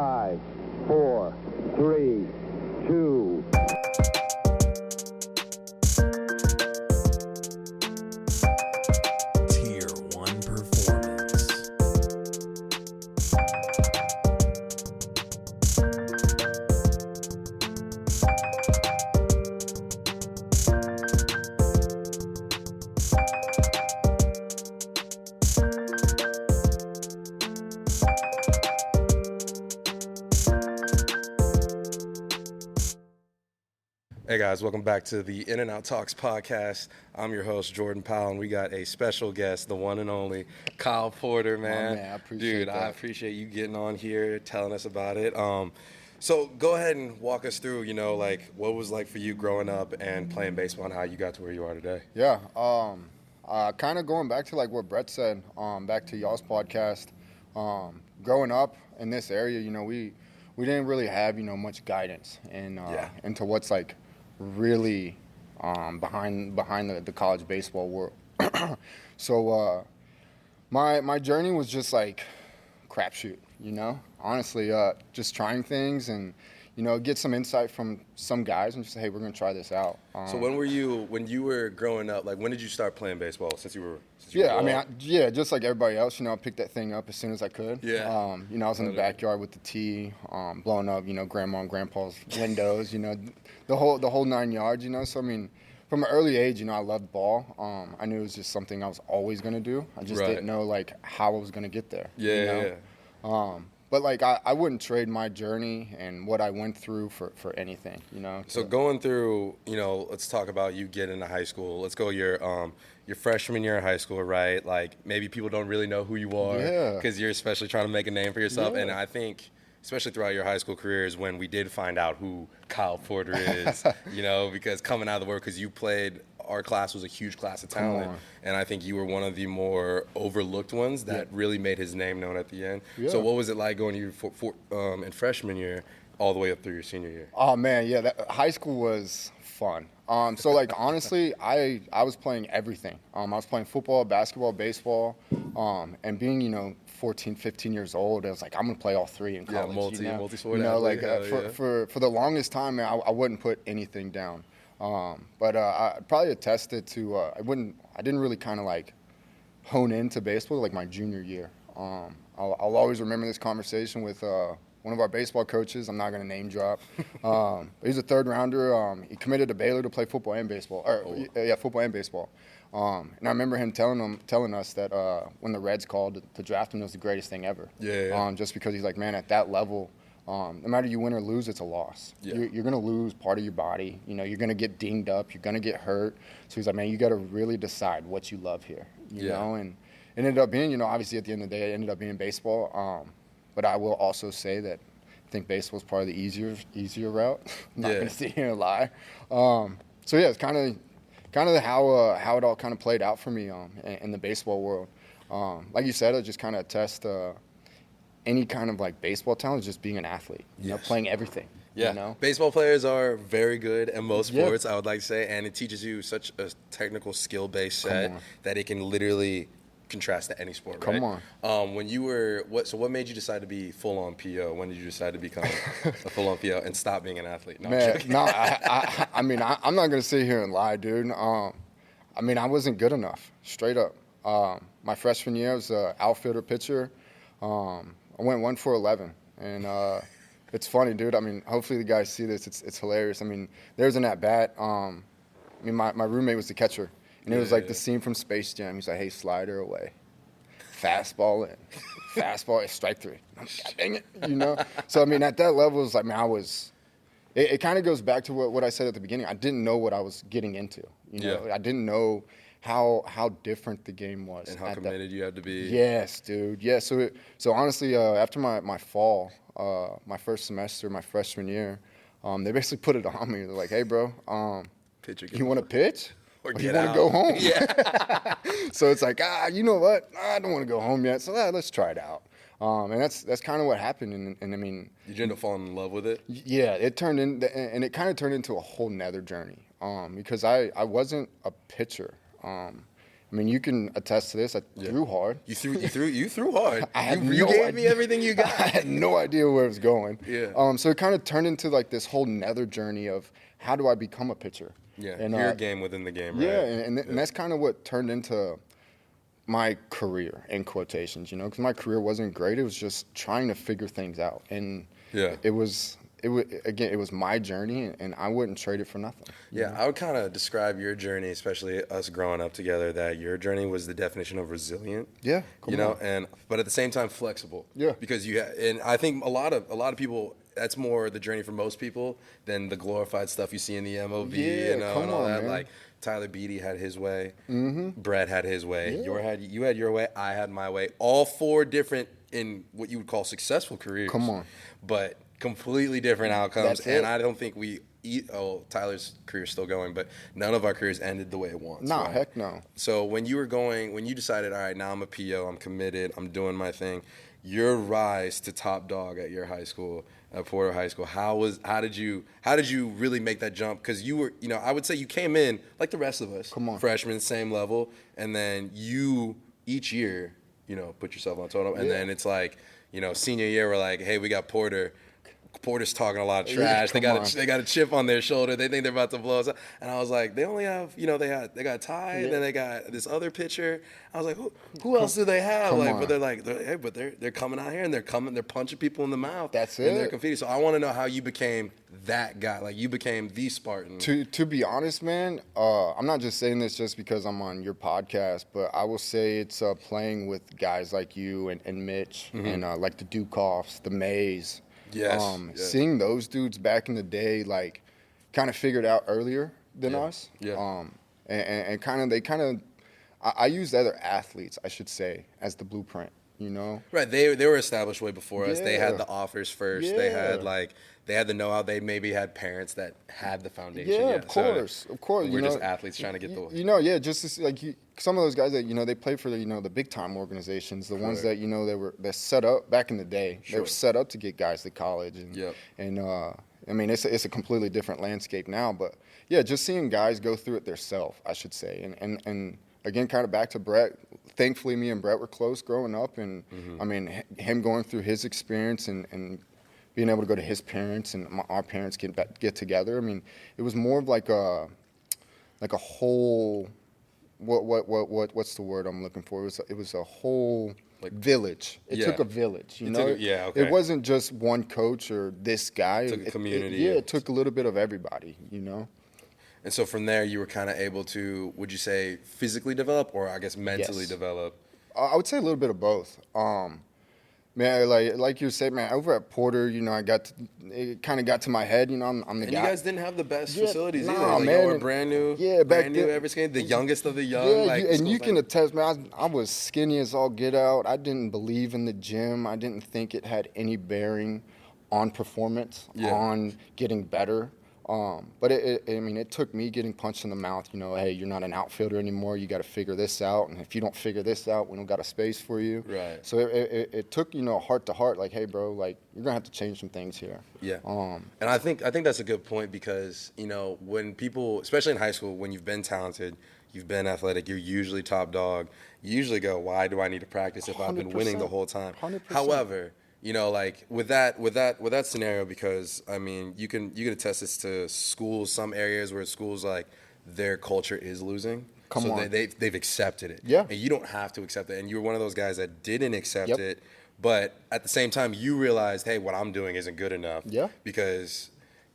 5, 4, 3, 2. Tier 1 performance. Hey guys, welcome back to the In and Out Talks podcast. I'm your host, Jordan Powell, and we got a special guest, the one and only Kyle Porter, man. I appreciate that. I appreciate you getting on here, telling us about it. So go ahead and walk us through, like what it was like for you growing up and playing baseball and how you got to where you are today. Yeah, kind of going back to like what Brett said, back to y'all's podcast. Growing up in this area, we didn't really have, much guidance into what's like really behind the college baseball world. So my journey was just like crapshoot, honestly, just trying things and get some insight from some guys and just say, hey, we're gonna try this out. So when you were growing up, like when did you start playing baseball? Since you were just like everybody else, I picked that thing up as soon as I could. Yeah. I was in the backyard with the tee, blowing up, grandma and grandpa's windows, the whole 9 yards, So from an early age, I loved ball. I knew it was just something I was always gonna do. I just didn't know like how I was gonna get there. Yeah. But like I wouldn't trade my journey and what I went through for anything, So going through, let's talk about you getting into high school. Let's go your freshman year of high school, right? Like maybe people don't really know who you are because you're especially trying to make a name for yourself. And I think, especially throughout your high school career, is when we did find out who Kyle Porter is, because coming out of the world, because you played, our class was a huge class of talent, and I think you were one of the more overlooked ones that really made his name known at the end. Yeah. So what was it like going to you in freshman year all the way up through your senior year? Oh, man, yeah, high school was fun. So, like, honestly, I was playing everything. I was playing football, basketball, baseball, and being, 14, 15 years old, I was like, I'm going to play all three in college. Multi-sport. For the longest time, I wouldn't put anything down. But I probably attested to I didn't really kind of like hone into baseball like my junior year. I'll always remember this conversation with one of our baseball coaches. I'm not going to name drop. He's a third rounder. He committed to Baylor to play football and baseball. Football and baseball. And I remember him telling us that when the Reds called to draft him, it was the greatest thing ever. Yeah. Just because he's like, man, at that level. No matter you win or lose, it's a loss. Yeah. You're going to lose part of your body. You're going to get dinged up. You're going to get hurt. So he's like, man, you got to really decide what you love here. You know, and it ended up being, obviously at the end of the day, it ended up being baseball. But I will also say that I think baseball is probably the easier route. I'm not going to sit here and lie. So yeah, it's kind of how it all kind of played out for me in the baseball world. Like you said, I just kind of test. Any kind of like baseball talent is just being an athlete, playing everything. Yeah, baseball players are very good at most sports, I would like to say, and it teaches you such a technical skill-based set that it can literally contrast to any sport, right? Come on. When you were, what made you decide to be full-on PO? When did you decide to become a full-on PO and stop being an athlete? No, I'm not going to sit here and lie, dude. I wasn't good enough, straight up. My freshman year, I was an outfielder pitcher. I went 1 for 11, and it's funny, dude. Hopefully the guys see this. It's hilarious. There's an at-bat. My roommate was the catcher, and it was like the scene from Space Jam. He's like, hey, slider away. Fastball in. Fastball is strike three. God dang it, So, at that level, it's like, it kind of goes back to what I said at the beginning. I didn't know what I was getting into, I didn't know how different the game was. And how committed you had to be. Yes, dude. Yeah, so honestly, after my fall, my first semester, my freshman year, they basically put it on me. They're like, hey, bro, you want to pitch? Or you want to go home? Yeah. So it's like, you know what? I don't want to go home yet, so let's try it out. And that's kind of what happened. And Did you end up falling in love with it? Yeah, it turned and it kind of turned into a whole nother journey. Because I wasn't a pitcher. I mean, you can attest to this. I threw hard. You threw hard. You gave me everything you got. I had no idea where it was going. Yeah. So it kind of turned into like this whole nether journey of how do I become a pitcher? Yeah. And, you're a game within the game, right? Yeah, and that's kind of what turned into my career, in quotations, because my career wasn't great. It was just trying to figure things out. And it was my journey, and I wouldn't trade it for nothing. Yeah, I would kind of describe your journey, especially us growing up together, that your journey was the definition of resilient. Yeah, but at the same time flexible. Yeah, because and I think a lot of people, that's more the journey for most people than the glorified stuff you see in the MOB and all that. Man. Like Tyler Beatty had his way, Brett had his way, you had your way, I had my way. All four different in what you would call successful careers. Come on, but completely different outcomes. And I don't think Tyler's career's still going, but none of our careers ended the way it wants. No, right? Heck no. So when you decided, all right, now I'm a PO, I'm committed, I'm doing my thing, your rise to top dog at your high school, at Porter High School, how did you really make that jump? Because you were, I would say you came in like the rest of us, freshmen, same level, and then you each year, put yourself on totem, and then it's like, senior year, we're like, hey, we got Porter. Porter's talking a lot of trash. They got a chip on their shoulder. They think they're about to blow us up. And I was like, they only have, they got Ty, and then they got this other pitcher. I was like, who else do they have? But they're like, they're coming out here and they're punching people in the mouth. That's it. And they're competing. So I want to know how you became that guy. Like you became the Spartan. To be honest, man, I'm not just saying this just because I'm on your podcast, but I will say it's playing with guys like you and Mitch and like the Dukoffs, the Mays. Yes, Seeing those dudes back in the day, like, kind of figured out earlier than us. Yeah. I use other athletes, I should say, as the blueprint. Right. They were established way before us. Yeah. They had the offers first. Yeah. They had the know-how. They maybe had parents that had the foundation. Yeah, of course. We're just athletes trying to get the. Just some of those guys that they played for the big time organizations, the ones that they're set up back in the day. They were set up to get guys to college, and I mean it's a completely different landscape now. But yeah, just seeing guys go through it themselves, I should say, and again, kind of back to Brett. Thankfully, me and Brett were close growing up, and I mean him going through his experience and being able to go to his parents and our parents get together. I mean, it was more of like a whole. What's the word I'm looking for? It was a whole village. It took a village. It wasn't just one coach or this guy. It took a community. It took a little bit of everybody. And so from there, you were kind of able to, would you say, physically develop, or I guess mentally develop? I would say a little bit of both. Man, like you said, man, over at Porter, it kind of got to my head, I'm the guy. And you guys didn't have the best facilities either. Man. You were brand new. Yeah, brand new every game, the youngest of the young. Yeah, and you can attest, man, I was skinny as all get out. I didn't believe in the gym. I didn't think it had any bearing on performance, on getting better. But it took me getting punched in the mouth, hey, you're not an outfielder anymore. You got to figure this out. And if you don't figure this out, we don't got a space for you. Right. So it took, heart to heart, like, hey, bro, like, you're going to have to change some things here. Yeah. And I think that's a good point because, when people, especially in high school, when you've been talented, you've been athletic, you're usually top dog, you usually go, why do I need to practice if I've been winning the whole time? 100%. However, with that scenario, because I mean, you can attest this to schools, some areas where schools their culture is losing. They've accepted it. Yeah. And you don't have to accept it. And you were one of those guys that didn't accept it, but at the same time, you realized, hey, what I'm doing isn't good enough. Yeah. Because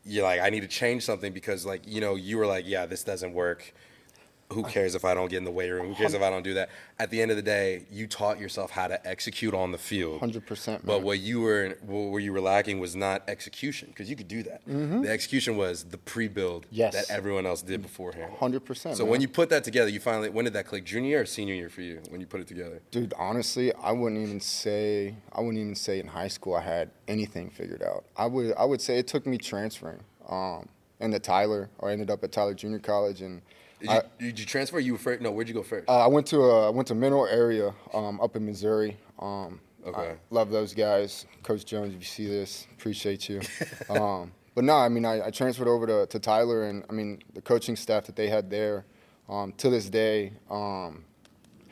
you're like, I need to change something because you were like, yeah, this doesn't work. Who cares if I don't get in the weight room? Who cares if I don't do that? At the end of the day, you taught yourself how to execute on the field. 100%. Man. But what you were lacking was not execution, because you could do that. Mm-hmm. The execution was the pre-build that everyone else did beforehand. 100%. So when you put that together, when did that click? Junior year or senior year for you when you put it together? Dude, honestly, I wouldn't even say in high school I had anything figured out. I would say it took me transferring into Tyler, or I ended up at Tyler Junior College, and did you transfer? You were first? No, where'd you go first? I went to Mineral area up in Missouri. Okay. I love those guys. Coach Jones, if you see this, appreciate you. But no, I mean, I transferred over to Tyler, and I mean, the coaching staff that they had there, to this day,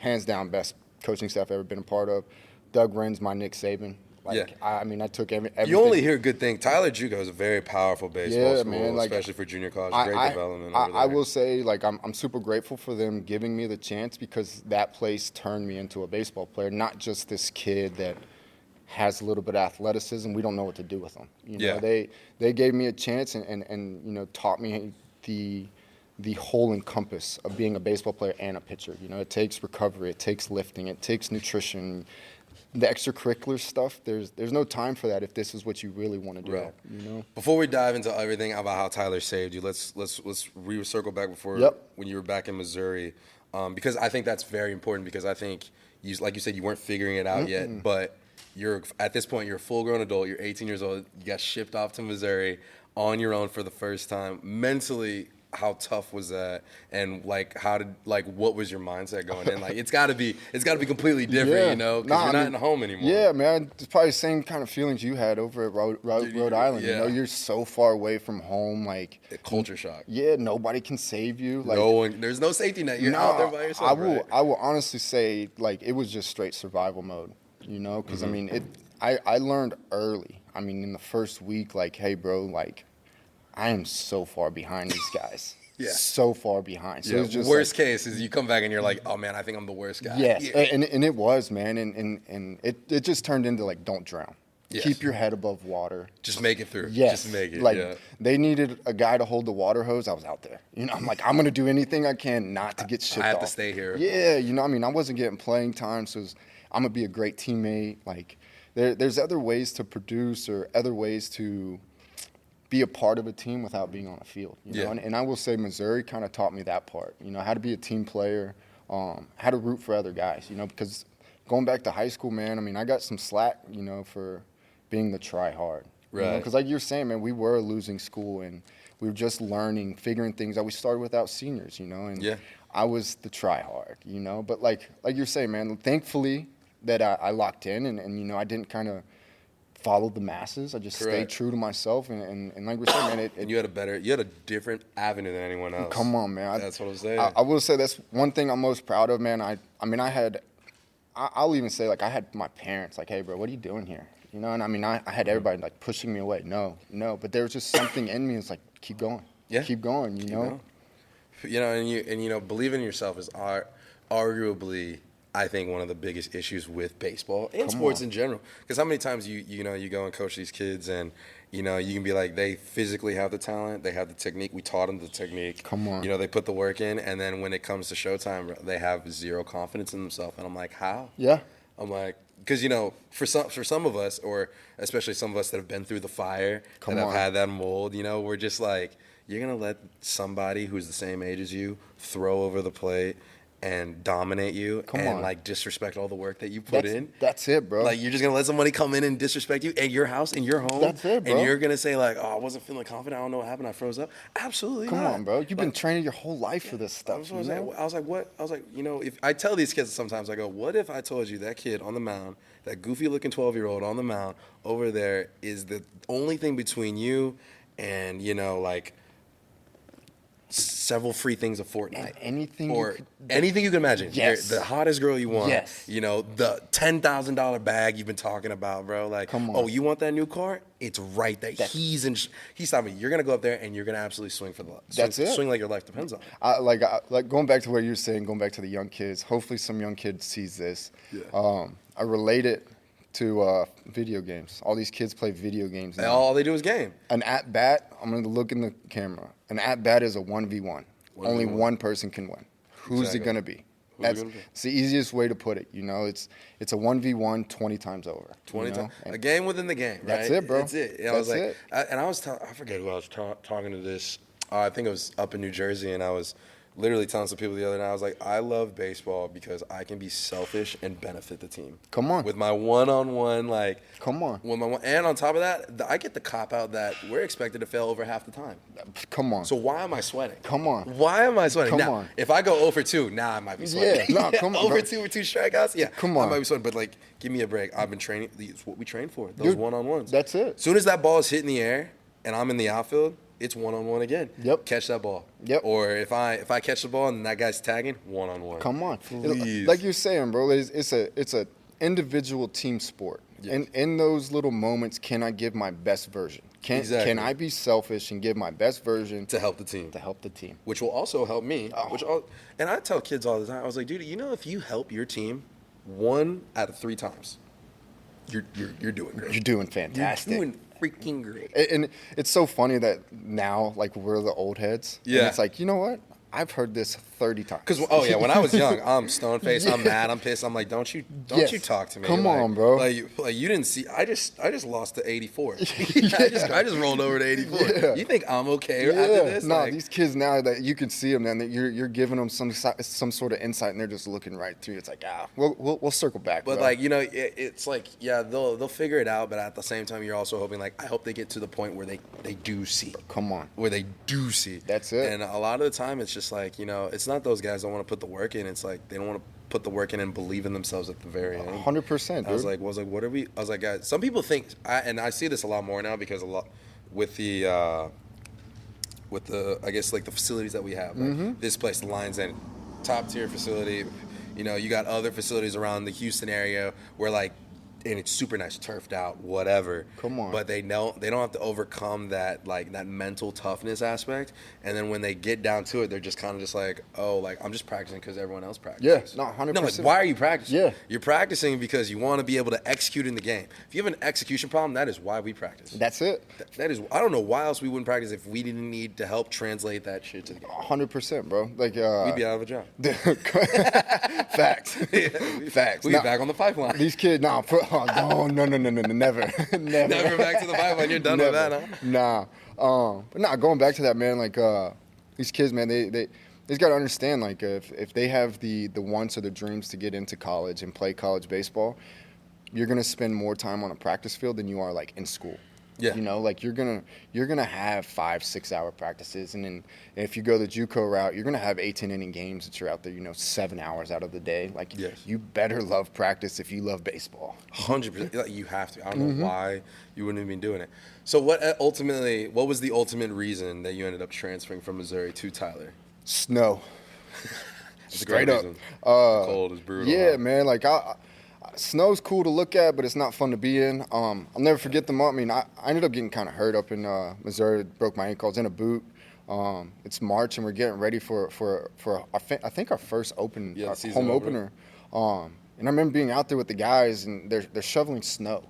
hands down, best coaching staff I've ever been a part of. Doug Wren's my Nick Saban. Like, I mean, I took everything. You only hear good things. Tyler Juco is a very powerful baseball school, man, like, especially for junior college. Great development over there. I will say, like, I'm super grateful for them giving me the chance, because that place turned me into a baseball player, not just this kid that has a little bit of athleticism. We don't know what to do with them. You know, they gave me a chance and you know, taught me the whole encompass of being a baseball player and a pitcher. You know, it takes recovery, it takes lifting, it takes nutrition. The extracurricular stuff, there's no time for that if this is what you really want to do. Right. You know. Before we dive into everything about how Tyler saved you, let's circle back before when you were back in Missouri, because I think that's very important. Because I think like you said, you weren't figuring it out yet, but you're at this point, you're a full-grown adult. You're 18 years old. You got shipped off to Missouri on your own for the first time. Mentally, how tough was that? And like, what was your mindset going in? Like, it's got to be completely different, you know, because you're not in the home anymore. Yeah, man, it's probably the same kind of feelings you had over at Rhode Island. Yeah. You know, you're so far away from home, like a culture shock. Yeah, nobody can save you. Like, there's no safety net. You're out there by yourself. I will honestly say, like, it was just straight survival mode. You know, because I mean, I learned early. I mean, in the first week, like, hey, bro, like, I am so far behind these guys. So far behind. So it's just worst case is you come back and you're like, oh man, I think I'm the worst guy. Yes, and it was, man, and it just turned into like, don't drown. Yes. Keep your head above water. Just make it through. Yes. Just make it. Like, they needed a guy to hold the water hose. I was out there. You know, I'm like, I'm going to do anything I can not to get shipped off. I have to stay here. Yeah, you know, I mean, I wasn't getting playing time, so I'm going to be a great teammate. Like, there's other ways to produce or other ways to be a part of a team without being on a field. You know? And I will say Missouri kind of taught me that part, you know, how to be a team player, how to root for other guys, you know, because going back to high school, man, I mean, I got some slack, you know, for being the try hard. Right. Because like you're saying, man, we were a losing school and we were just learning, figuring things out. We started without seniors, you know, and I was the try hard, you know. But like you're saying, man, thankfully that I locked in and, you know, I didn't kind of follow the masses. I just stayed true to myself. And like we're saying, man, and you had a different avenue than anyone else. Come on, man. That's what I'm saying. I will say that's one thing I'm most proud of, man. I'll even say, like, I had my parents like, hey, bro, what are you doing here? You know, and I mean, I had everybody like pushing me away. No, but there was just something in me. It's like, keep going. Yeah. Keep going, you know? You know, and you know, believing in yourself is arguably, I think, one of the biggest issues with baseball and sports in general. Because how many times you know, you go and coach these kids and, you know, you can be like, they physically have the talent, they have the technique, we taught them the technique. Come on. You know, they put the work in, and then when it comes to showtime, they have zero confidence in themselves. And I'm like, how? Yeah. I'm like, because, you know, for some of us, or especially some of us that have been through the fire, have had that mold, you know, we're just like, you're going to let somebody who's the same age as you throw over the plate and dominate you like disrespect all the work that you put in. That's it, bro. Like, you're just going to let somebody come in and disrespect you at your house, in your home. That's it, bro. And you're going to say like, oh, I wasn't feeling confident. I don't know what happened. I froze up. Absolutely Come not. on, bro. You've been training your whole life for this stuff. I was like, what? I was like, you know, if I tell these kids sometimes, I go, what if I told you that kid on the mound, that goofy looking 12-year-old on the mound over there is the only thing between you and, you know, like, several free things of Fortnite. Anything you can imagine. Yes. The hottest girl you want. Yes. You know, the $10,000 bag you've been talking about, bro. Like, come on. Oh, you want that new car? It's right there. He's stopping me. You're going to go up there and you're going to absolutely swing for the life. That's it. Swing like your life depends on it. Like going back to what you're saying, going back to the young kids, hopefully some young kid sees this. Yeah. I relate it to video games. All these kids play video games now. And all they do is game. An at-bat, I'm going to look in the camera. An at-bat is a 1v1. Only one person can win. Who's it going to be? It's the easiest way to put it. You know, it's a 1v1 20 times over. 20 times. A game within the game, right? That's it, bro. That's it. And That's it. I forget who I was talking to this. I think it was up in New Jersey, and I was literally telling some people the other night, I was like, I love baseball because I can be selfish and benefit the team. Come on. With my one-on-one, like. Come on. And on top of that, I get the cop-out that we're expected to fail over half the time. Come on. So why am I sweating? Come on. Why am I sweating? Come now, on. If I go 0 for 2, I might be sweating. Yeah, no, come on. 0 for 2 with 2 strikeouts? Yeah. Come on. I might be sweating, but, like, give me a break. I've been training. It's what we train for, those one-on-ones. That's it. As soon as that ball is hitting the air and I'm in the outfield, it's one-on-one again. Yep. Catch that ball. Yep. Or if I catch the ball and that guy's tagging, one-on-one. Come on. Please. Like you're saying, bro, it's a individual team sport. Yes. And in those little moments, can I give my best version? Can I be selfish and give my best version to help the team? Which will also help me. Oh. And I tell kids all the time, I was like, dude, if you help your team 1 out of 3 times, you're doing great. You're doing fantastic. You're doing freaking great. And it's so funny that now, like, we're the old heads. Yeah. And it's like, you know what? I've heard this 30 times. Because when I was young, I'm stone faced, I'm mad, I'm pissed. I'm like, don't you talk to me? Come on, bro. Like you didn't see. I just lost to 84. I just rolled over to 84. Yeah. You think I'm okay after this? No, these kids now that you can see them, then that you're giving them some sort of insight, and they're just looking right through you. It's like, we'll circle back. But bro. it's like, yeah, they'll figure it out. But at the same time, you're also hoping, like, I hope they get to the point where they do see. Come on. Where they do see. That's it. And a lot of the time, it's just like, it's not those guys don't want to put the work in. It's like they don't want to put the work in and believe in themselves at the very end. 100%, dude. I was like, what are we? I was like, guys, some people think, and I see this a lot more now because a lot with the I guess, like, the facilities that we have. Like this place, the Lions End, top tier facility. You got other facilities around the Houston area where, like, and it's super nice, turfed out, whatever. Come on. But they don't have to overcome that, like, that mental toughness aspect. And then when they get down to it, they're just kind of just like, oh, like, I'm just practicing because everyone else practices. Yeah, no, 100%. No, like, why are you practicing? Yeah. You're practicing because you want to be able to execute in the game. If you have an execution problem, that is why we practice. That's it. That is, I don't know why else we wouldn't practice if we didn't need to help translate that shit to the game. 100%, bro. Like, we'd be out of a job. Facts. Facts. We'd be back on the pipeline. These kids, no, never. Never back to the pipeline. You're done with that, huh? But going back to that, man, like, these kids, man, they just got to understand, like, if they have the wants or the dreams to get into college and play college baseball, you're going to spend more time on a practice field than you are, like, in school. Yeah. Like, you're gonna have 5-6 hour practices, and then if you go the JUCO route, you're gonna have 8-10 inning games that you're out there, 7 hours out of the day. Like, yes. You better love practice if you love baseball. 100%. Like, you have to. I don't know why you wouldn't have been doing it. So what was the ultimate reason that you ended up transferring from Missouri to Tyler? Snow. Straight up. The cold is brutal. Yeah, huh? man. Like, snow's cool to look at, but it's not fun to be in. I'll never forget the moment. I ended up getting kind of hurt up in Missouri. Broke my ankle. I was in a boot. It's March, and we're getting ready for I think our first home opener. And I remember being out there with the guys, and they're shoveling snow.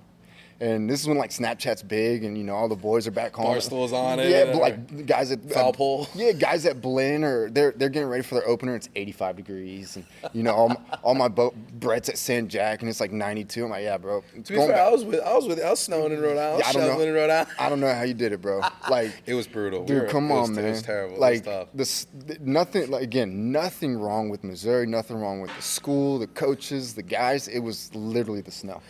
And this is when, like, Snapchat's big, and all the boys are back home. Barstool's on it. Yeah, like guys at foul pole. Yeah, guys at Blinn, or they're getting ready for their opener. It's 85 degrees, and all my Brett's at San Jack, and it's like 92. I'm like, yeah, bro. To be fair, I was snowing in Rhode Island. Shoveling in Rhode Island. I don't know how you did it, bro. Like, it was brutal. Dude, come on, man. It was terrible. Like, it was tough. Nothing wrong with Missouri. Nothing wrong with the school, the coaches, the guys. It was literally the snow.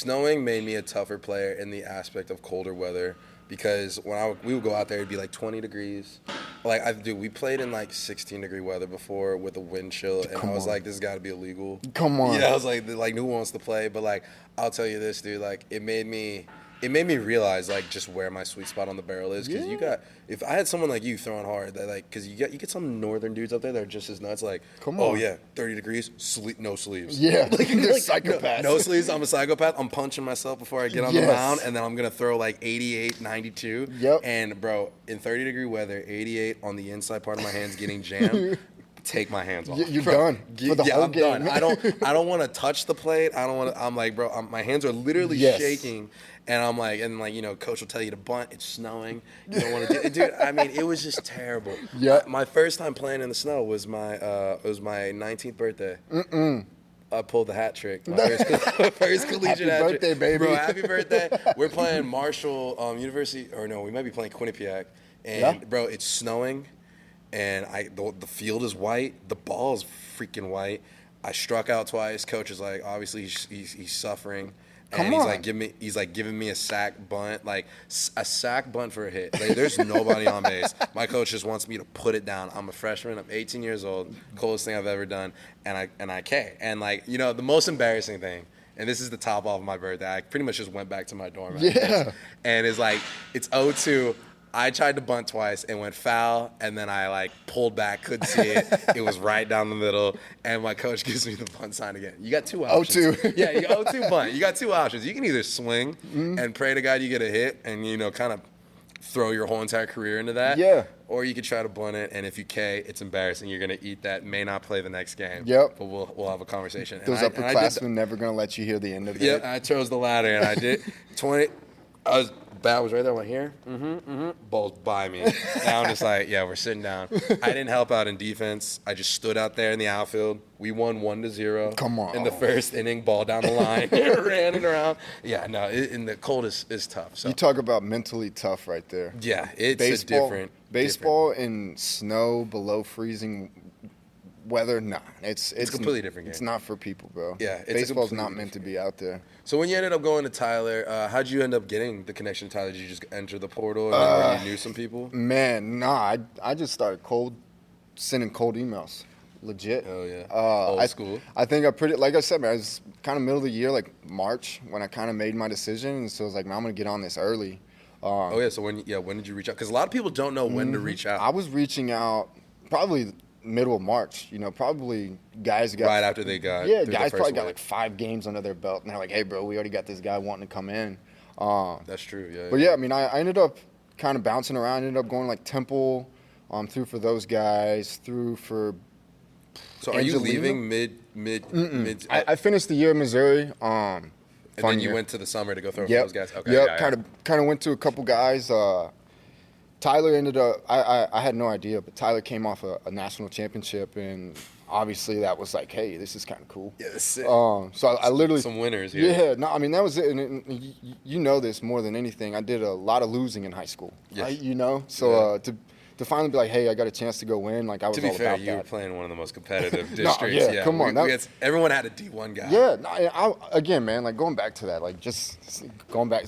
Snowing made me a tougher player in the aspect of colder weather, because when we would go out there, it'd be like 20 degrees. Like, we played in like 16-degree weather before with a wind chill, and I was like, this has got to be illegal. Come on. I was like, who wants to play? But, like, I'll tell you this, dude, like, it made me realize, like, just where my sweet spot on the barrel is. Because if I had someone like you throwing hard, that, like, because you get some northern dudes up there that are just as nuts, like, come on. Oh yeah, 30 degrees, no sleeves. Yeah, like, they're psychopaths. No sleeves. I'm a psychopath. I'm punching myself before I get on the mound, and then I'm gonna throw like 88, 92. Yep. And bro, in 30-degree weather, 88 on the inside part of my hands getting jammed. Take my hands off. You're done for the whole I'm game. Done. I don't want to touch the plate. I don't want to. I'm like, bro, my hands are literally shaking, and I'm like, coach will tell you to bunt. It's snowing. You don't want to do, dude. I mean, it was just terrible. Yeah. My first time playing in the snow was my 19th birthday. I pulled the hat trick. My first collegiate hat trick. Happy birthday, baby. Bro, happy birthday. We're playing Marshall University, or no, we might be playing Quinnipiac, and bro, it's snowing. And the field is white. The ball is freaking white. I struck out twice. Coach is like, obviously he's suffering. And he's like giving me a sack bunt, like a sack bunt for a hit. Like, there's nobody on base. My coach just wants me to put it down. I'm a freshman. I'm 18 years old. Coolest thing I've ever done. And I K. And, like, the most embarrassing thing, and this is the top off of my birthday, I pretty much just went back to my dorm. Yeah. And it's like, it's 0-2. I tried to bunt twice and went foul, and then I like pulled back, couldn't see it. It was right down the middle, and my coach gives me the bunt sign again. You got 2 options. 0-2. Yeah, you got 0-2 bunt. You got 2 options. You can either swing and pray to God you get a hit, and kind of throw your whole entire career into that. Yeah. Or you could try to bunt it, and if you K, it's embarrassing. You're gonna eat that. May not play the next game. Yep. But we'll have a conversation. Those upperclassmen never gonna let you hear the end of it. Yeah, I chose the latter, and I did 20. Bat was right there. I went here. Ball's by me. Now I'm just like, yeah, we're sitting down. I didn't help out in defense. I just stood out there in the outfield. We won 1-0. Come on. In the first inning, ball down the line, ran it around. Yeah, no, in the cold is tough. So You talk about mentally tough right there. yeah, it's different. Baseball in snow, below freezing weather, nah. It's a completely different game. It's not for people, bro. Yeah, it's a baseball's completely not meant to be out there. So when you ended up going to Tyler, how'd you end up getting the connection to Tyler? Did you just enter the portal and then you knew some people? Man, nah. I just started sending cold emails. Legit. Oh yeah. Old school. I think like I said, man, it was kind of middle of the year, like March, when I kind of made my decision, and so I was like, man, I'm gonna get on this early. Oh yeah. So when did you reach out? Because a lot of people don't know when to reach out. I was reaching out probably middle of March. Probably guys got right after they got guys probably got like 5 games under their belt, and they're like, hey, bro, we already got this guy wanting to come in. That's true. Yeah. But yeah, I mean, I ended up kind of bouncing around. Ended up going like Temple, through for those guys, through for. So are you leaving mid? I finished the year in Missouri. And then you went to the summer to go throw for those guys. Okay. Yep. Yeah, kind of went to a couple guys. Tyler ended up. I had no idea, but Tyler came off a national championship, and obviously that was like, hey, this is kind of cool. Yeah, that's it. So I literally some winners here. Yeah. No, I mean that was it. And you know this more than anything. I did a lot of losing in high school. Yes. Right? So to finally be like, hey, I got a chance to go win. Like I was to be all fair, about you were that. playing one of the most competitive districts. Yeah, come on. Everyone had a D1 guy. Yeah, again, man, like going back to that, like just going back,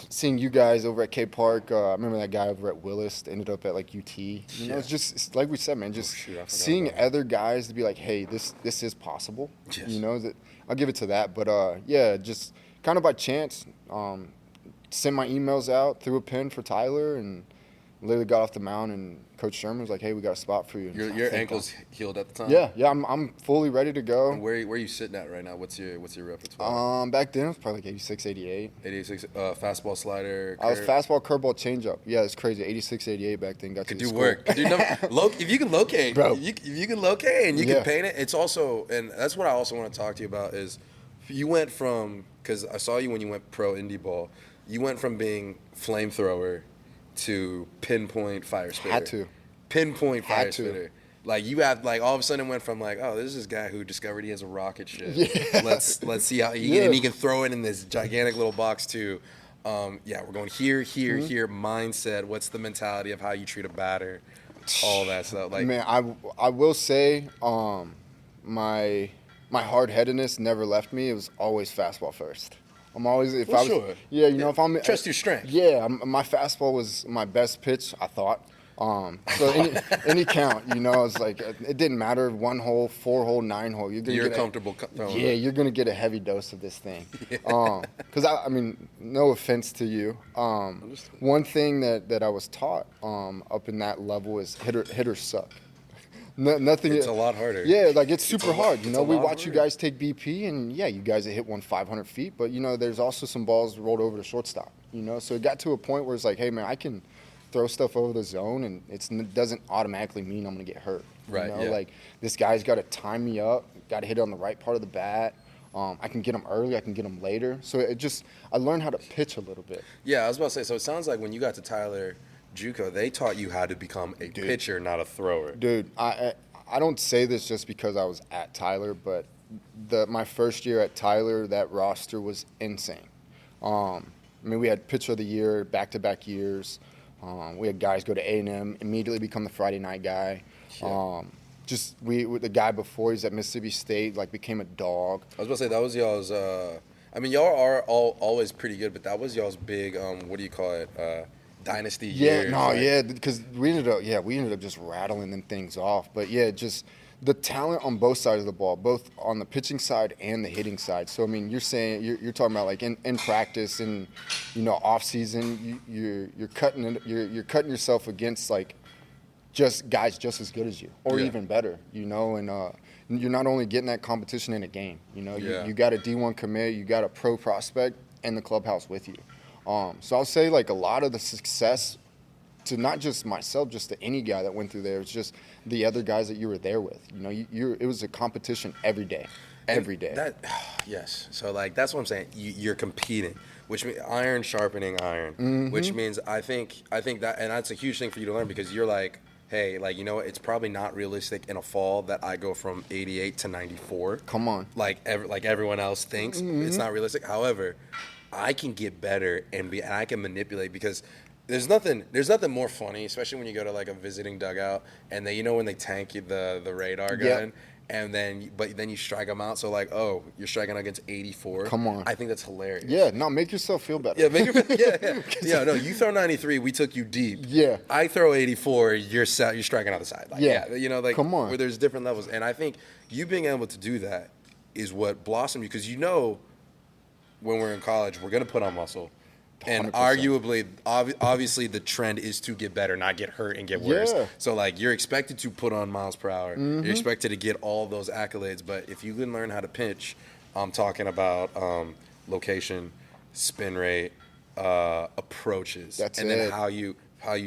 seeing you guys over at K Park. I remember that guy over at Willis ended up at like UT. It's just like we said, man, just seeing other guys to be like, hey, this is possible. Yes. That I'll give it to that. But yeah, just kind of by chance, sent my emails out, threw a pin for Tyler, and literally got off the mound, and Coach Sherman was like, "Hey, we got a spot for you." Your ankle's healed at the time. Yeah, I'm fully ready to go. And where are you sitting at right now? What's your repertoire? Back then it was probably like 86, 88. 86, fastball, slider. I was fastball, curveball, changeup. Yeah, it's crazy. 86, 88 back then. Got could to do work. Could do if you can locate, bro. If you can locate and you can paint it. It's also, and that's what I also want to talk to you about is, you went from, because I saw you when you went pro indie ball, you went from being flamethrower to pinpoint fire spitter. Had to. Pinpoint fire spitter. Like you have, like all of a sudden it went from like, oh, this is this guy who discovered he has a rocket ship. Yeah. Let's see how and he can throw it in this gigantic little box too. We're going here, here, mindset. What's the mentality of how you treat a batter? All that stuff. Like, man, I will say, my hard-headedness never left me. It was always fastball first. I'm always if I'm trust your strength. Yeah, my fastball was my best pitch, I thought. So any count, it's like it didn't matter 1 hole, 4 hole, 9 hole. You're comfortable. You're gonna get a heavy dose of this thing. Because I mean, no offense to you. One thing that I was taught up in that level is hitters suck. Nothing. It's a lot harder. Yeah, like it's super hard. We watch you guys take BP, and yeah, you guys have hit one 500 feet, but there's also some balls rolled over to shortstop. So it got to a point where it's like, hey man, I can throw stuff over the zone, and it doesn't automatically mean I'm gonna get hurt. Right. Yeah. Like this guy's got to time me up, got to hit it on the right part of the bat. I can get them early, I can get them later. So I learned how to pitch a little bit. Yeah, I was about to say. So it sounds like when you got to Tyler JUCO, they taught you how to become a pitcher, not a thrower. Dude, I don't say this just because I was at Tyler, but my first year at Tyler, that roster was insane. I mean, we had pitcher of the year, back-to-back years. We had guys go to A&M, immediately become the Friday night guy. Yeah. The guy before, he's at Mississippi State, like became a dog. I was about to say, that was y'all's, I mean, y'all are always pretty good, but that was y'all's big, what do you call it, dynasty years. Because we ended up just rattling them things off. But yeah, just the talent on both sides of the ball, both on the pitching side and the hitting side. So I mean, you're talking about like in practice and off season, you're cutting yourself against like just guys just as good as you or even better, and you're not only getting that competition in a game. You got a D1 commit, you got a pro prospect in the clubhouse with you. So I'll say like a lot of the success to not just myself, just to any guy that went through there, it's just the other guys that you were there with. It was a competition every day. Every day. Yes. So like that's what I'm saying. You're competing, which means iron sharpening iron, which means I think that, and that's a huge thing for you to learn, because you're like, hey, like, it's probably not realistic in a fall that I go from 88 to 94. Come on. Like everyone else thinks it's not realistic. However, I can get better and I can manipulate, because there's nothing more funny, especially when you go to like a visiting dugout and they, when they tank you the radar gun, and then you strike them out. So like, oh, you're striking against 84. Come on. I think that's hilarious. Yeah, no, make yourself feel better. Yeah, no, you throw 93, we took you deep. Yeah. I throw 84, you're striking out the side. Like, come on. Where there's different levels. And I think you being able to do that is what blossomed you, because when we're in college, we're going to put on muscle. 100%. And arguably, obviously, the trend is to get better, not get hurt and get worse. Yeah. So, like, you're expected to put on miles per hour. You're expected to get all those accolades. But if you can learn how to pitch, I'm talking about location, spin rate, approaches, then how you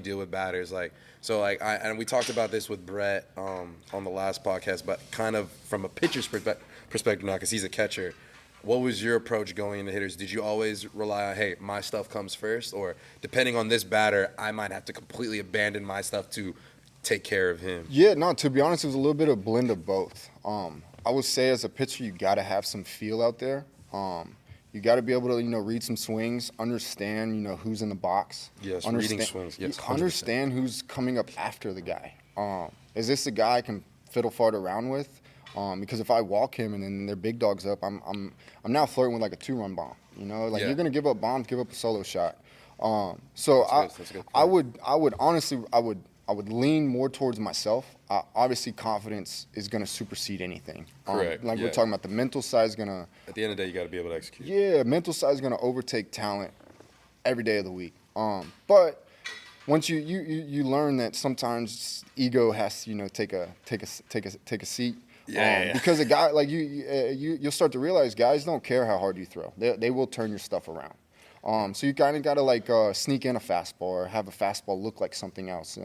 deal with batters. And we talked about this with Brett on the last podcast, but kind of from a pitcher's perspective now, because he's a catcher. What was your approach going into hitters? Did you always rely on, hey, my stuff comes first? Or depending on this batter, I might have to completely abandon my stuff to take care of him? Yeah, no, to be honest, it was a little bit of blend of both. I would say as a pitcher, you got to have some feel out there. You got to be able to, read some swings, understand, who's in the box. Yes, reading swings. Yes, 100%. Understand who's coming up after the guy. Is this the guy I can fiddle fart around with? Because if I walk him and then their big dog's up, I'm now flirting with like a 2-run bomb. You're gonna give up bombs, give up a solo shot. I would honestly lean more towards myself. Obviously, confidence is gonna supersede anything. Correct. We're talking about the mental side is gonna. At the end of the day, you got to be able to execute. Yeah, mental side is gonna overtake talent every day of the week. But once you learn that sometimes ego has to take a seat. Because a guy like you'll start to realize guys don't care how hard you throw. They will turn your stuff around. So you kind of got to sneak in a fastball or have a fastball look like something else.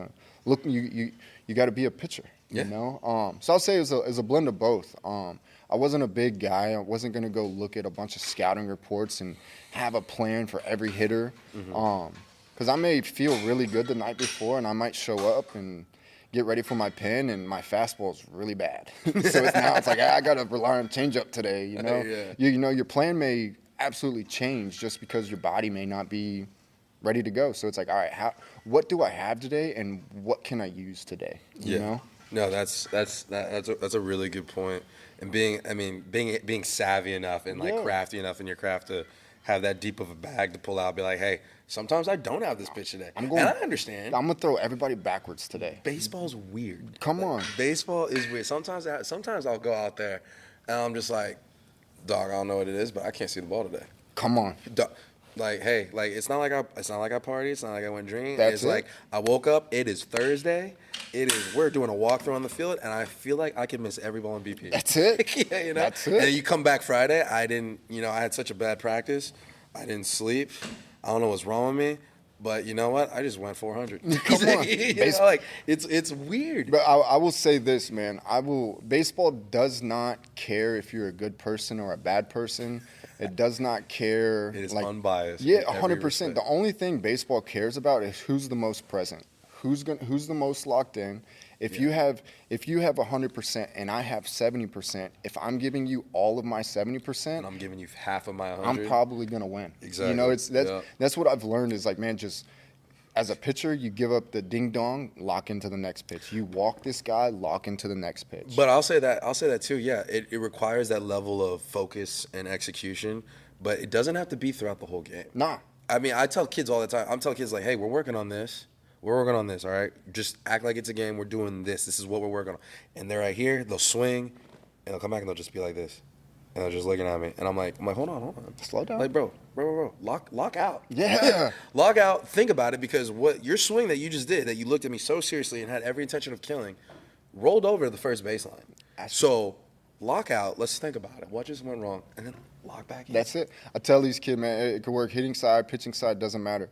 You got to be a pitcher. So I'll say it's a blend of both. I wasn't a big guy. I wasn't going to go look at a bunch of scouting reports and have a plan for every hitter. Because I may feel really good the night before and I might show up and get ready for my pen, and my fastball is really bad. So it's like I got to rely on changeup today. Your plan may absolutely change just because your body may not be ready to go. So it's like, all right, what do I have today, and what can I use today? No, that's a really good point. And being savvy enough and crafty enough in your craft to have that deep of a bag to pull out, be like, hey, sometimes I don't have this pitch today. And I understand. I'm going to throw everybody backwards today. Baseball's weird. Come on. Baseball is weird. Sometimes I'll go out there and I'm just like, dog, I don't know what it is, but I can't see the ball today. Come on. It's not like I party. It's not like I went drinking. It's like I woke up. It is Thursday. We're doing a walkthrough on the field, and I feel like I can miss every ball in BP. That's it. That's it. And then you come back Friday. I had such a bad practice. I didn't sleep. I don't know what's wrong with me. But you know what? I just went 400. Come on. It's weird. But I will say this, man. Baseball does not care if you're a good person or a bad person. It does not care. It is unbiased. Yeah, 100%. The only thing baseball cares about is who's the most present, who's the most locked in. If you have 100% and I have 70%, if I'm giving you all of my 70%, and I'm giving you half of my 100, I'm probably gonna win. Exactly. That's what I've learned is like, man, just as a pitcher, you give up the ding dong, lock into the next pitch. You walk this guy, lock into the next pitch. But I'll say that too. Yeah, it requires that level of focus and execution, but it doesn't have to be throughout the whole game. Nah. I tell kids all the time. I'm telling kids like, hey, we're working on this. we're working on this, all right? Just act like it's a game. We're doing this. This is what we're working on. And they're right here. They'll swing, and they'll come back, and they'll just be like this. And they're just looking at me. And I'm like, hold on. Slow down. Like, bro. Lock out. Yeah. Lock out. Think about it, because what your swing that you just did, that you looked at me so seriously and had every intention of killing, rolled over the first baseline. So lock out. Let's think about it. What just went wrong? And then lock back in. That's it. I tell these kids, man, it could work hitting side, pitching side, doesn't matter.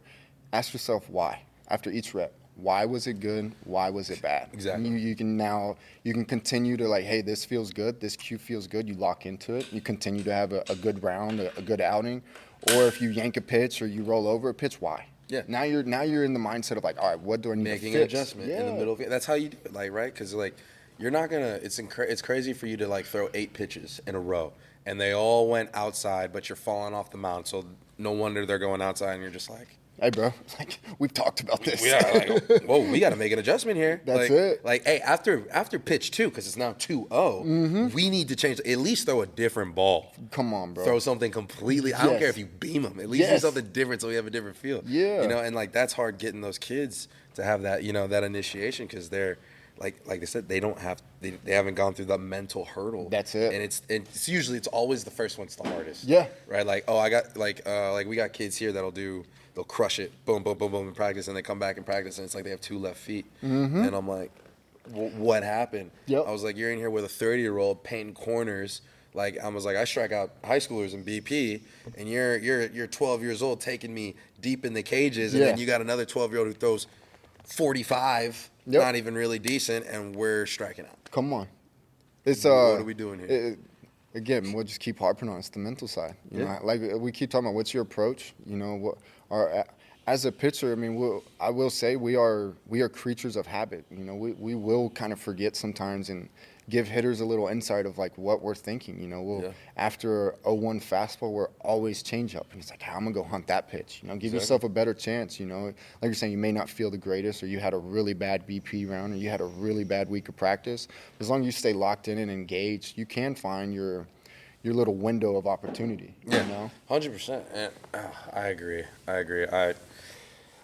Ask yourself why after each rep. Why was it good? Why was it bad? Exactly. You can continue to, like, hey, this feels good. This cue feels good. You lock into it. You continue to have a good round, a good outing. Or if you yank a pitch or you roll over a pitch, why? Yeah. Now you're in the mindset of, like, all right, what do I need to fix? Making an adjustment in the middle of it. That's how you do it, like, right? Because, like, you're not going to – it's crazy for you to, like, throw 8 pitches in a row, and they all went outside, but you're falling off the mound. So no wonder they're going outside, and you're just like – hey, bro, like, we've talked about this. Whoa, we got to make an adjustment here. That's it. Like, hey, after pitch 2, because it's now 2-0, we need to change. At least throw a different ball. Come on, bro. Throw something completely. I don't care if you beam them. At least do something different so we have a different feel. Yeah. And, like, that's hard getting those kids to have that, that initiation, because they're, like they said, they haven't gone through the mental hurdle. That's it. And it's usually, it's always the first one's the hardest. Yeah. Right? Like, I got, we got kids here they'll crush it, boom, boom, boom, boom in practice, and they come back in practice, and it's like they have 2 left feet. And I'm like, what happened? Yep. I was like, you're in here with a 30-year-old painting corners. Like, I was like, I strike out high schoolers in BP, and you're 12 years old taking me deep in the cages, and then you got another 12-year-old who throws 45, not even really decent, and we're striking out. Come on. It's what are we doing here? Again, we'll just keep harping on it. It's the mental side. You know, like we keep talking about, what's your approach? As a pitcher, I mean, I will say we are creatures of habit. We will kind of forget sometimes and give hitters a little insight of, like, what we're thinking. After a 0-1 fastball, we're always change up, and it's like, I'm gonna go hunt that pitch. Give yourself a better chance. Like you're saying, you may not feel the greatest, or you had a really bad BP round, or you had a really bad week of practice. As long as you stay locked in and engaged, you can find your little window of opportunity. 100%. And, I agree.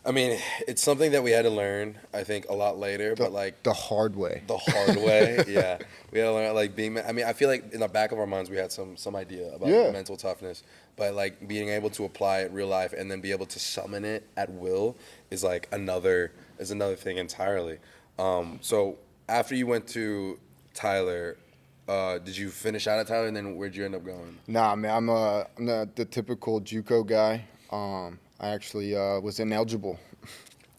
I mean, it's something that we had to learn, I think, a lot later, but, like, the hard way. The hard way, yeah. We had to learn, like, I feel like in the back of our minds we had some idea about mental toughness, but, like, being able to apply it in real life and then be able to summon it at will is, like, another thing entirely. So after you went to Tyler, did you finish out at Tyler, and then where'd you end up going? Nah, man, I'm the typical JUCO guy. I actually was ineligible.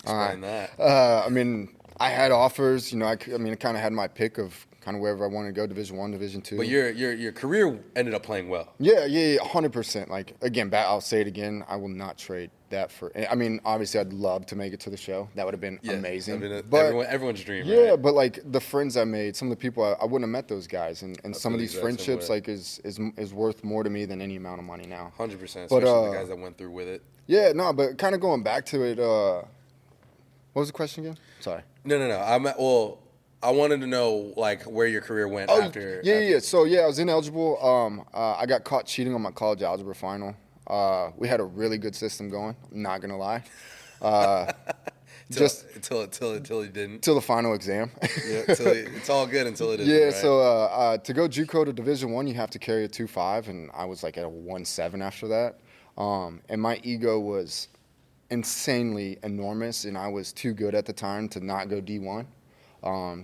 Explain that. I mean, I had offers. I kind of had my pick of kind of wherever I wanted to go, Division I, Division II. But your career ended up playing well. Yeah, 100%. Like, again, I'll say it again, I will not trade that for. I mean, obviously, I'd love to make it to the show. That would have been amazing. But everyone's dream. Yeah, right? but, like, the friends I made, some of the people I wouldn't have met those guys, and some of these friendships, like, is worth more to me than any amount of money now. 100%. Especially the guys that went through with it. Yeah, no, but kind of going back to it. What was the question again? Sorry. No. I wanted to know, like, where your career went after. Yeah. So, I was ineligible. I got caught cheating on my college algebra final. We had a really good system going. I'm not gonna lie. Until you didn't. Till the final exam. It's all good until it isn't. Yeah. Right? So to go JUCO to Division I, you have to carry a 2.5, and I was like at a 1.7 after that. And my ego was insanely enormous, and I was too good at the time to not go D1.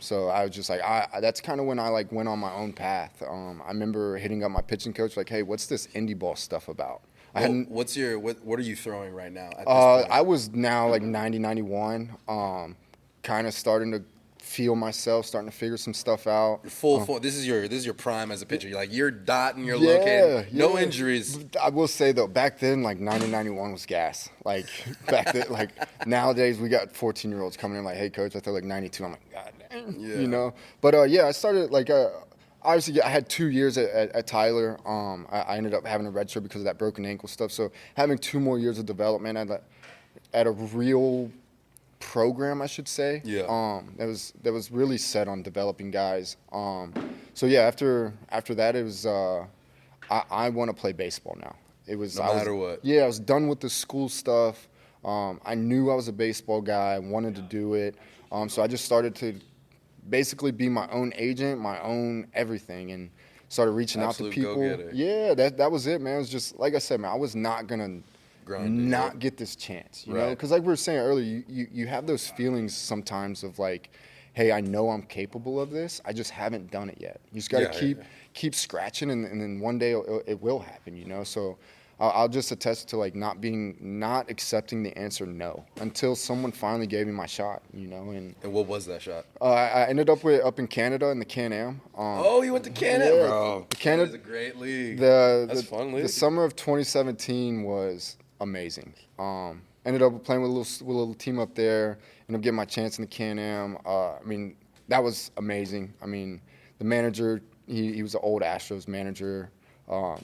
So I was just like, that's kind of when I, like, went on my own path. I remember hitting up my pitching coach, like, hey, what's this indie ball stuff about? What are you throwing right now at this point? I was now like 90, 91, kind of starting to feel myself, starting to figure some stuff out. Full. This is your prime as a pitcher. You're dotting, you're locating, no injuries. I will say though, back then, like 90, 91 was gas. Like back then, like nowadays we got 14-year-olds coming in like, hey coach, I throw like 92. I'm like, God damn, But I started like. Obviously, I had 2 years at Tyler. I ended up having a red shirt because of that broken ankle stuff. So having 2 more years of development at a real program, I should say. Yeah. That was really set on developing guys. So yeah, after that, it was I want to play baseball now. It was no matter what. Yeah, I was done with the school stuff. I knew I was a baseball guy. I wanted to do it. So I just started to basically be my own agent, my own everything, and started reaching out to people. Go-getter. Yeah, that was it, man. It was just, like I said, man, I was not going to get this chance, you know? Because like we were saying earlier, you have those feelings sometimes of like, hey, I know I'm capable of this. I just haven't done it yet. You just got to keep scratching, and then one day it will happen, you know? So I'll just attest to like not accepting the answer no until someone finally gave me my shot, you know. And what was that shot? I ended up up in Canada in the Can-Am. You went to Canada, yeah, bro. Canada is a great league. That's a fun league. The summer of 2017 was amazing. Ended up playing with a little team up there. Ended up getting my chance in the Can-Am. I mean, that was amazing. I mean, the manager, he was an old Astros manager.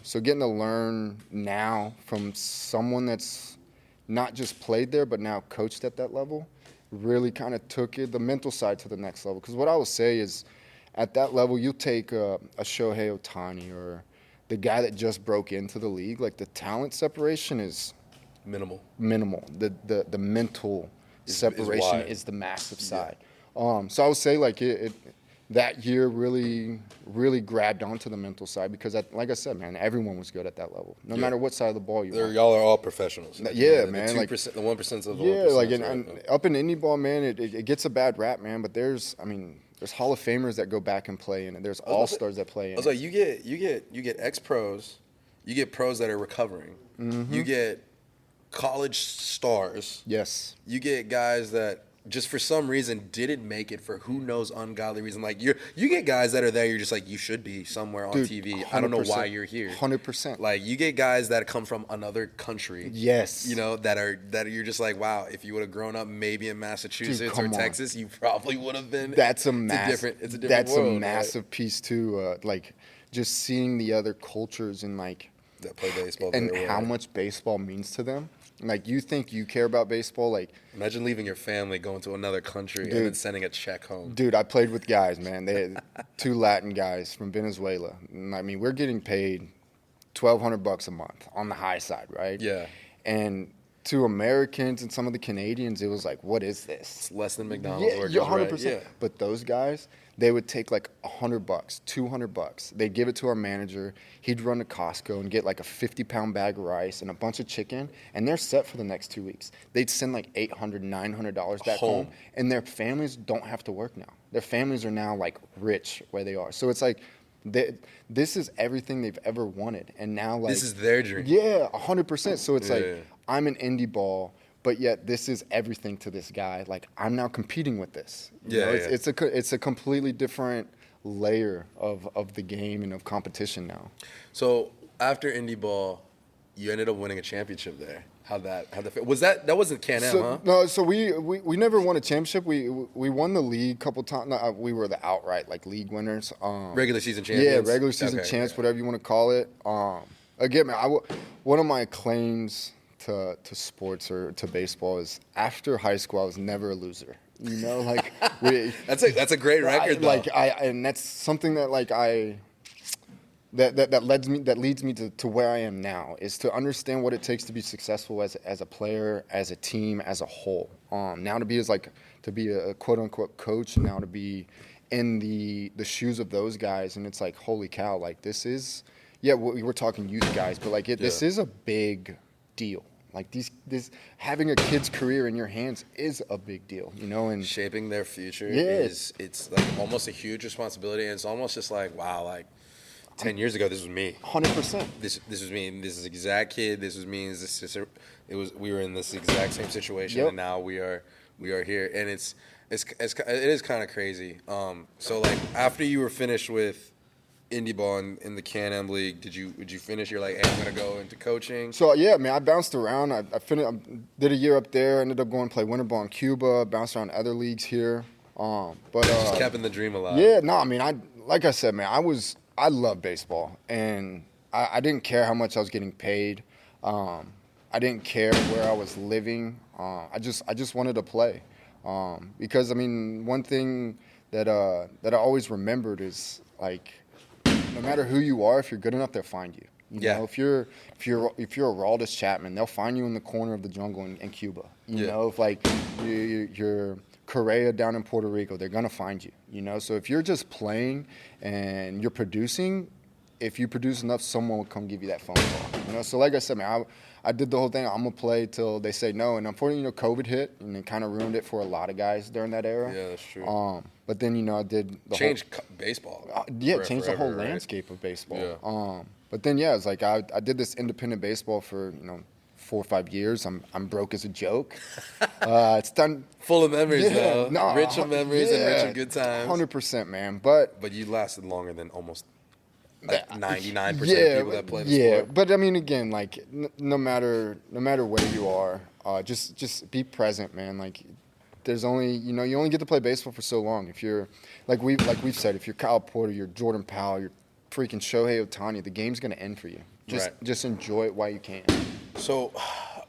So getting to learn now from someone that's not just played there but now coached at that level really kind of took the mental side to the next level. Because what I will say is at that level, you'll take a Shohei Ohtani or the guy that just broke into the league. Like the talent separation is minimal. The mental separation is the massive side. So I would say like that year really grabbed onto the mental side because, like I said, man, everyone was good at that level, no matter what side of the ball you were. Y'all are all professionals. Yeah, man. The 2%, the 1% of the 1%. Yeah, like and up in indie ball, man, it gets a bad rap, man. But there's Hall of Famers that go back and play in it. There's All Stars that play in it. I was like, you get ex pros, you get pros that are recovering, you get college stars. Yes. You get guys that just for some reason didn't make it for who knows ungodly reason. Like you get guys that are there. You're just like, you should be somewhere on TV. 100%. I don't know why you're here. 100%. Like you get guys that come from another country. Yes. You know that you're just like, wow. If you would have grown up maybe in Massachusetts or Texas, you probably would have been. That's a massive. It's a different world, a massive piece too. Like just seeing the other cultures and like that play baseball and how much baseball means to them. Like, you think you care about baseball? Like, imagine leaving your family, going to another country, and then sending a check home. Dude, I played with guys, man. They two Latin guys from Venezuela. And, I mean, we're getting paid $1,200 a month on the high side, right? Yeah. And to Americans and some of the Canadians, it was like, what is this? It's less than McDonald's workers, 100%. Right? Yeah. But those guys, they would take like $100, $200. They'd give it to our manager. He'd run to Costco and get like a 50-pound bag of rice and a bunch of chicken, and they're set for the next 2 weeks. They'd send like $800, $900 back home, and their families don't have to work now. Their families are now like rich where they are. So it's like this is everything they've ever wanted, and now like this is their dream. Yeah, 100%. So it's like I'm an indie ball. But yet, this is everything to this guy. Like, I'm now competing with this. You know, it's a completely different layer of the game and of competition now. So after indie ball, you ended up winning a championship there. How'd that was that wasn't Can-Am, huh? No, so we never won a championship. We won the league a couple times. No, we were the outright like league winners. Regular season champions. Yeah, regular season champs, whatever you want to call it. Again, man, one of my claims to sports or to baseball is after high school I was never a loser. You know, like that's a great record. And that's something that like that leads me to where I am now is to understand what it takes to be successful as a player, as a team, as a whole. Now to be a quote unquote coach, now to be in the shoes of those guys, and it's like, holy cow, like this is we were talking youth guys, but like this is a big deal. Like this having a kid's career in your hands is a big deal, you know, and shaping their future it's like almost a huge responsibility, and it's almost just like, wow, like 10 years ago this was me. 100%. This was me. This is the exact kid. This was me. We were in this exact same situation, and now we are here, and it is kind of crazy. So like after you were finished with indie ball in the Can-Am League, would you finish? You're like, hey, I'm gonna go into coaching. So yeah, man, I bounced around. I did a year up there. Ended up going to play winter ball in Cuba. Bounced around other leagues here. But just keeping the dream alive. Yeah, no, I mean, like I said, man, I love baseball, and I didn't care how much I was getting paid. I didn't care where I was living. I just wanted to play, because I mean, one thing that I always remembered is like, no matter who you are, if you're good enough, they'll find you. You Yeah. know, if you're a Raldis Chapman, they'll find you in the corner of the jungle in Cuba. You know, if like you're Correa down in Puerto Rico, they're gonna find you. You know, so if you're just playing and you're producing, if you produce enough, someone will come give you that phone call. You know, so like I said, man, I did the whole thing. I'm gonna play till they say no, and unfortunately, you know, COVID hit and it kind of ruined it for a lot of guys during that era. Yeah, that's true. But then, you know, I did the baseball. changed the whole landscape of baseball. Yeah. But then, yeah, it's like I did this independent baseball for, you know, 4 or 5 years. I'm broke as a joke. It's done. Full of memories, though. No, Rich of memories and rich of good times. 100%, man. But you lasted longer than almost like 99% of people that play the sport. But I mean, again, like no matter where you are, just be present, man. Like there's only, you know, you only get to play baseball for so long. If you're like we've said, if you're Kyle Porter, you're Jordan Powell, you're freaking Shohei Ohtani, the game's gonna end for you. Just enjoy it while you can. So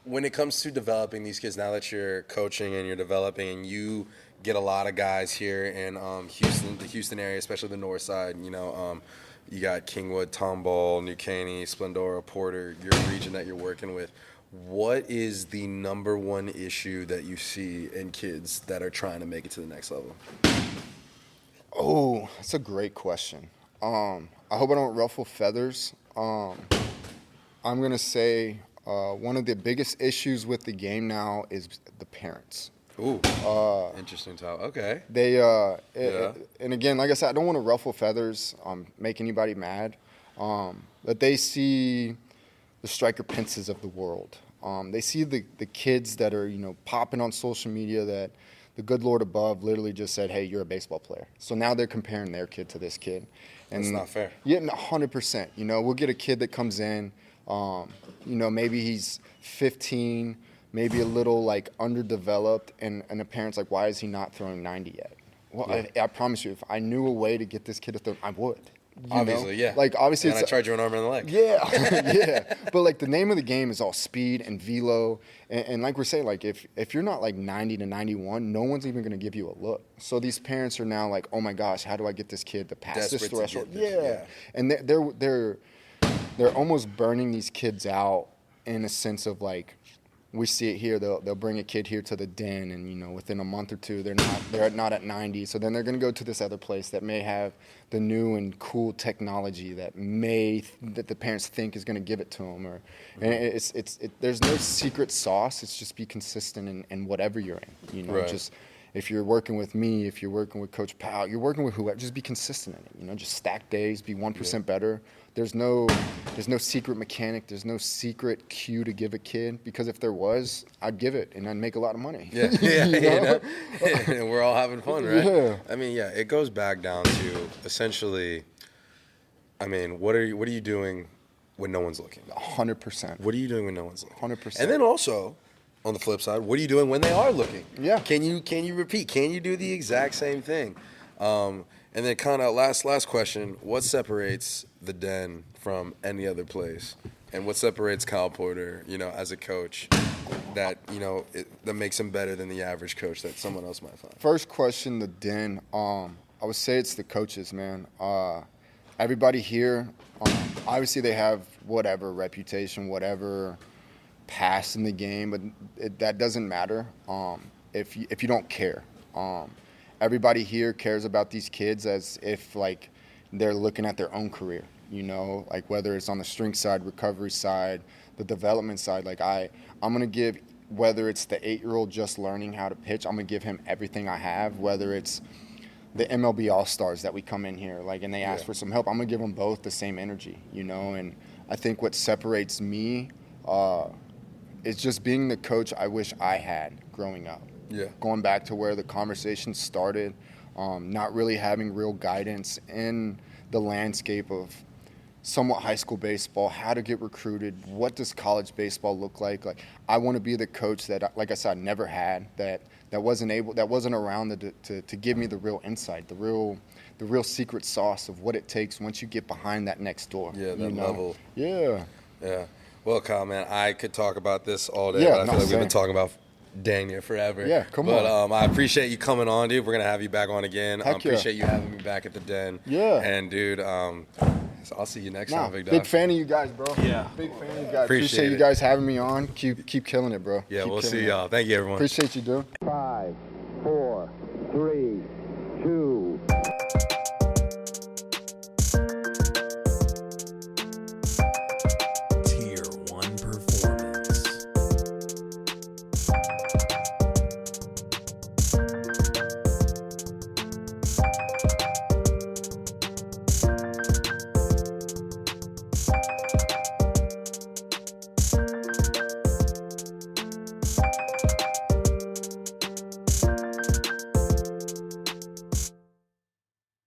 when it comes to developing these kids, now that you're coaching and you're developing, and you get a lot of guys here in Houston, the Houston area, especially the north side, you know, you got Kingwood, Tomball, New Caney, Splendora, Porter, your region that you're working with. What is the number one issue that you see in kids that are trying to make it to the next level? Oh, that's a great question. I hope I don't ruffle feathers. I'm going to say one of the biggest issues with the game now is the parents. Ooh, interesting talk. Okay. And again, like I said, I don't want to ruffle feathers, make anybody mad, but they see the Striker Pences of the world. They see the kids that are, you know, popping on social media that the good Lord above literally just said, hey, you're a baseball player. So now they're comparing their kid to this kid. And that's not fair. Yeah, 100%. You know, we'll get a kid that comes in, you know, maybe he's 15, maybe a little like underdeveloped, and the parents like, why is he not throwing 90 yet? Well, I promise you, if I knew a way to get this kid to throw, I would. Obviously, yeah. Like obviously, and I charge you an arm and a leg. Yeah, yeah. But like the name of the game is all speed and velo, and like we're saying, like if you're not like 90 to 91, no one's even gonna give you a look. So these parents are now like, oh my gosh, how do I get this kid to pass this threshold? Yeah, and they're almost burning these kids out in a sense of like, we see it here. They'll bring a kid here to the den, and you know, within a month or two, they're not at 90. So then they're going to go to this other place that may have the new and cool technology that the parents think is going to give it to them. And there's no secret sauce. It's just be consistent in whatever you're in. You know, just if you're working with me, if you're working with Coach Powell, you're working with whoever. Just be consistent in it. You know, just stack days, be 1% better. There's no secret mechanic. There's no secret cue to give a kid, because if there was, I'd give it and I'd make a lot of money. Yeah, yeah, you know? And we're all having fun, right? Yeah. I mean, yeah, it goes back down to essentially, I mean, what are you doing when no one's looking? 100%. What are you doing when no one's looking? 100%. And then also, on the flip side, what are you doing when they are looking? Yeah. Can you repeat? Can you do the exact same thing? And then kind of last question, what separates the Den from any other place? And what separates Kyle Porter, you know, as a coach that, you know, that makes him better than the average coach that someone else might find? First question, the Den. I would say it's the coaches, man. Everybody here, obviously they have whatever reputation, whatever past in the game, but that doesn't matter if you don't care. Everybody here cares about these kids as if like they're looking at their own career, you know, like whether it's on the strength side, recovery side, the development side. Like I'm going to give, whether it's the 8-year-old just learning how to pitch, I'm going to give him everything I have, whether it's the MLB All-Stars that we come in here, like, and they ask for some help, I'm going to give them both the same energy, you know. And I think what separates me is just being the coach I wish I had growing up. Yeah. Going back to where the conversation started, not really having real guidance in the landscape of somewhat high school baseball, how to get recruited, what does college baseball look like? Like, I want to be the coach that, like I said, I never had, that wasn't around to give me the real insight, the real secret sauce of what it takes once you get behind that next door. Yeah, that level. Yeah. Yeah. Well, Kyle, man, I could talk about this all day, Yeah, but I feel like we've been talking about dang near forever. Yeah, come on. But I appreciate you coming on, dude. We're going to have you back on again. I Heck yeah. appreciate you having me back at the Den. Yeah. And, dude, So I'll see you next Nah, time, Big Dog. big fan of you guys, bro. Yeah. Big fan of you guys. Appreciate you it. guys having me on. Keep killing it, bro. Yeah, Keep we'll killing see it. y'all. Thank you, everyone. Appreciate you, dude. 5, 4, 3,